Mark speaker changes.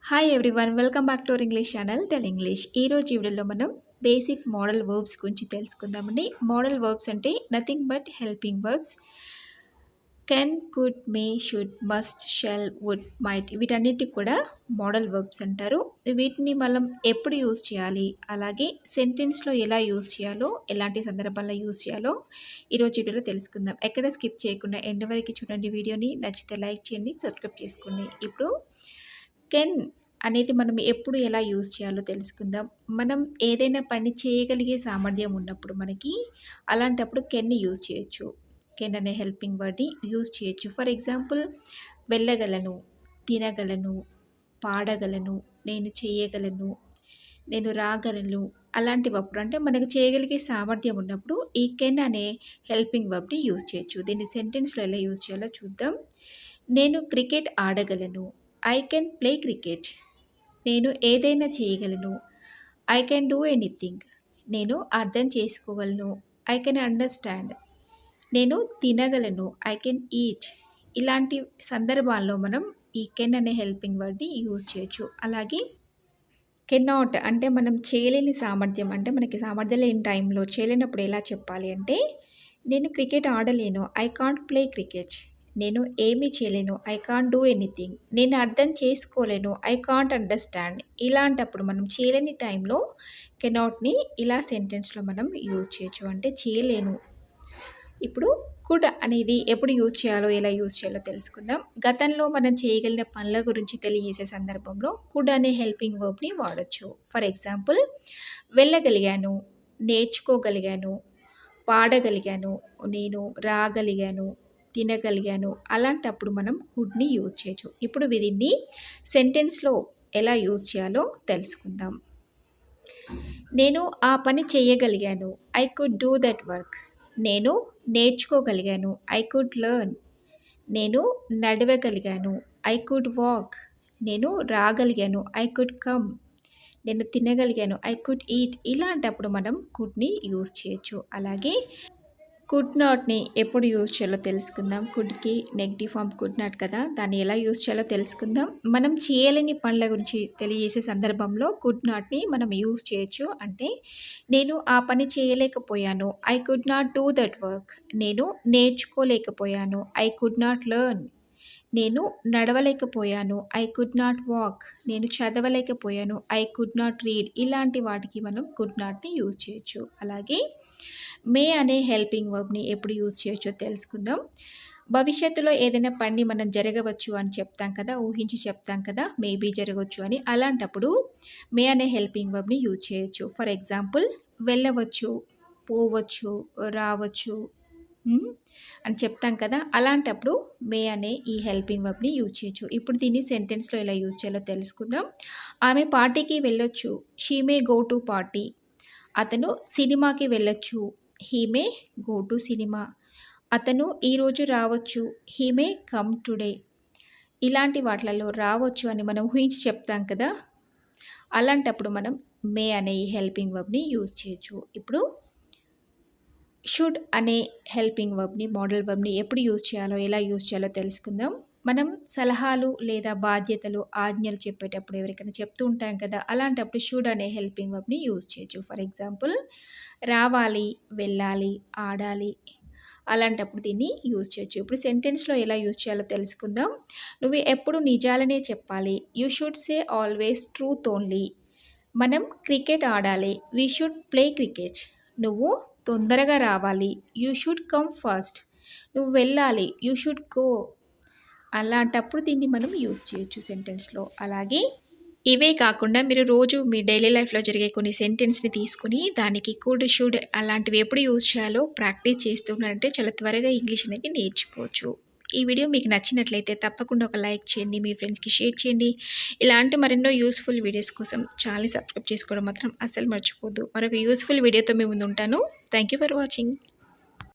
Speaker 1: Hi everyone, welcome back to our English channel tell English. ఈరోజు వీడియోలో మనం basic modal verbs గురించి తెలుసుకుందామండి. మోడల్ వర్బ్స్ అంటే nothing but helping verbs. Can, could, may, should, must, shall, would, might వీటన్నిటికి కూడా modal verbs అంటారు. వీటిని మనం ఎప్పుడు యూజ్ చేయాలి, అలాగే సెంటెన్స్లో ఎలా యూజ్ చేయాలో, ఎలాంటి సందర్భాల్లో యూజ్ చేయాలో ఈరోజు వీడియోలో తెలుసుకుందాం. ఎక్కడ స్కిప్ చేయకుండా ఎండ్ వరకు చూడండి వీడియోని. నచ్చితే లైక్ చేయండి, సబ్స్క్రైబ్ చేసుకోండి. ఇప్పుడు కెన్ అనేది మనం ఎప్పుడు ఎలా యూజ్ చేయాలో తెలుసుకుందాం. మనం ఏదైనా పని చేయగలిగే సామర్థ్యం ఉన్నప్పుడు మనకి అలాంటప్పుడు కెన్ని యూజ్ చేయొచ్చు. కెన్ అనే హెల్పింగ్ వర్డ్ని యూజ్ చేయొచ్చు. ఫర్ ఎగ్జాంపుల్, వెళ్ళగలను, తినగలను, పాడగలను, నేను చేయగలను, నేను రాగలను. అలాంటివప్పుడు అంటే మనకు చేయగలిగే సామర్థ్యం ఉన్నప్పుడు ఈ కెన్ అనే హెల్పింగ్ వర్బ్ని యూజ్ చేయొచ్చు. దీన్ని సెంటెన్స్లో ఎలా యూజ్ చేయాలో చూద్దాం. నేను క్రికెట్ ఆడగలను, ఐ కెన్ ప్లే క్రికెట్. నేను ఏదైనా చేయగలను, ఐ కెన్ డూ ఎనీథింగ్. నేను అర్థం చేసుకోగలను, ఐ కెన్ అండర్స్టాండ్. నేను తినగలను, ఐ కెన్ ఈట్. ఇలాంటి సందర్భాల్లో మనం ఈ కెన్ అనే హెల్పింగ్ వర్డ్ని యూజ్ చేయొచ్చు. అలాగే కెన్ నాట్ అంటే మనం చేయలేని సామర్థ్యం, అంటే మనకి సామర్థ్యం లేని టైంలో చేయలేనప్పుడు ఎలా చెప్పాలి అంటే, నేను క్రికెట్ ఆడలేను, ఐ కాంట్ ప్లే క్రికెట్. నేను ఏమీ చేయలేను, ఐ కాంట్ డూ ఎనీథింగ్. నేను అర్థం చేసుకోలేను, ఐ కాంట్ అండర్స్టాండ్. ఇలాంటప్పుడు మనం చేయలేని టైంలో కెనాట్ని ఇలా సెంటెన్స్లో మనం యూజ్ చేయొచ్చు, అంటే చేయలేను. ఇప్పుడు కుడ్ అనేది ఎప్పుడు యూజ్ చేయాలో, ఎలా యూజ్ చేయాలో తెలుసుకుందాం. గతంలో మనం చేయగలిగిన పనుల గురించి తెలియజేసే సందర్భంలో కుడ్ అనే హెల్పింగ్ వర్బ్ని వాడచ్చు. ఫర్ ఎగ్జాంపుల్, వెళ్ళగలిగాను, నేర్చుకోగలిగాను, పాడగలిగాను, నేను రాగలిగాను, తినగలిగాను. అలాంటప్పుడు మనం కుడ్ని యూజ్ చేయొచ్చు. ఇప్పుడు దీన్ని సెంటెన్స్లో ఎలా యూజ్ చేయాలో తెలుసుకుందాం. నేను ఆ పని చేయగలిగాను, I could do that work. నేను నేర్చుకోగలిగాను, ఐ కుడ్ లెర్న్. నేను నడవగలిగాను, ఐ కుడ్ వాక్. నేను రాగలిగాను, ఐ కుడ్ కమ్. నేను తినగలిగాను, ఐ కుడ్ ఈట్. ఇలాంటప్పుడు మనం కుడ్ని యూజ్ చేయొచ్చు. అలాగే కుడ్ నాట్ని ఎప్పుడు యూజ్ చేయాలో తెలుసుకుందాం. కుడ్కి నెగిటివ్ ఫామ్ కుడ్ నాట్ కదా, దాన్ని ఎలా యూజ్ చేయాలో తెలుసుకుందాం. మనం చేయలేని పనుల గురించి తెలియజేసే సందర్భంలో కుడ్ నాట్ని మనం యూజ్ చేయొచ్చు. అంటే నేను ఆ పని చేయలేకపోయాను, I could not do that work. నేను నేర్చుకోలేకపోయాను, ఐ కుడ్ నాట్ లెర్న్. నేను నడవలేకపోయాను, ఐ కుడ్ నాట్ వాక్. నేను చదవలేకపోయాను, ఐ కుడ్ నాట్ రీడ్. ఇలాంటి వాటికి మనం కుడ్ నాట్ని యూజ్ చేయొచ్చు. అలాగే మే అనే హెల్పింగ్ వర్బ్ని ఎప్పుడు యూజ్ చేయొచ్చో తెలుసుకుందాం. భవిష్యత్తులో ఏదైనా పని మనం జరగవచ్చు అని చెప్తాం కదా, ఊహించి చెప్తాం కదా, మేబీ జరగవచ్చు అని. అలాంటప్పుడు మే అనే హెల్పింగ్ వర్బ్ని యూజ్ చేయొచ్చు. ఫర్ ఎగ్జాంపుల్, వెళ్ళవచ్చు, పోవచ్చు, రావచ్చు అని చెప్తాం కదా. అలాంటప్పుడు మే అనే ఈ హెల్పింగ్ వర్బ్ని యూజ్ చేయొచ్చు. ఇప్పుడు దీన్ని సెంటెన్స్లో ఎలా యూజ్ చేయాలో తెలుసుకుందాం. ఆమె పార్టీకి వెళ్ళొచ్చు, she may go to party. అతను సినిమాకి వెళ్ళొచ్చు, he may go to cinema. అతను ఈరోజు రావచ్చు, హీ మే కమ్ టుడే. ఇలాంటి వాటిలలో రావచ్చు అని మనం ఊహించి చెప్తాం కదా, అలాంటప్పుడు మనం మే అనే ఈ హెల్పింగ్ వర్బ్ని యూజ్ చేయొచ్చు. ఇప్పుడు షుడ్ అనే హెల్పింగ్ వర్బ్ని, మోడల్ వర్బ్ని ఎప్పుడు యూజ్ చేయాలో, ఎలా యూజ్ చేయాలో తెలుసుకుందాం. మనం సలహాలు లేదా బాధ్యతలు, ఆజ్ఞలు చెప్పేటప్పుడు ఎవరికైనా చెప్తూ ఉంటాం కదా, అలాంటప్పుడు షుడ్ అనే హెల్పింగ్ వర్బ్ని యూజ్ చేయొచ్చు. ఫర్ ఎగ్జాంపుల్, రావాలి, వెళ్ళాలి, ఆడాలి. అలాంటప్పుడు దీన్ని యూజ్ చేయొచ్చు. ఇప్పుడు సెంటెన్స్లో ఎలా యూజ్ చేయాలో తెలుసుకుందాం. నువ్వు ఎప్పుడు నిజాలనే చెప్పాలి, you should say always truth only. మనం క్రికెట్ ఆడాలి, వీ షుడ్ ప్లే క్రికెట్. నువ్వు తొందరగా రావాలి, యూ షుడ్ కమ్ ఫస్ట్. నువ్వు వెళ్ళాలి, యూ షుడ్ గో. అలాంటప్పుడు దీన్ని మనం యూజ్ చేయొచ్చు సెంటెన్స్లో. అలాగే ఇవే కాకుండా మీరు రోజు మీ డైలీ లైఫ్లో జరిగే కొన్ని సెంటెన్స్ని తీసుకుని దానికి కుడ్, షుడ్ అలాంటివి ఎప్పుడు యూజ్ చేయాలో ప్రాక్టీస్ చేస్తున్నారంటే చాలా త్వరగా ఇంగ్లీష్ అనేది నేర్చుకోవచ్చు. ఈ వీడియో మీకు నచ్చినట్లయితే తప్పకుండా ఒక లైక్ చేయండి, మీ ఫ్రెండ్స్కి షేర్ చేయండి. ఇలాంటి మరెన్నో యూస్ఫుల్ వీడియోస్ కోసం ఛానల్ని సబ్స్క్రైబ్ చేసుకోవడం మాత్రం అస్సలు మర్చిపోద్దు. మరొక యూస్ఫుల్ వీడియోతో మీ ముందు ఉంటాను. Thank you for watching.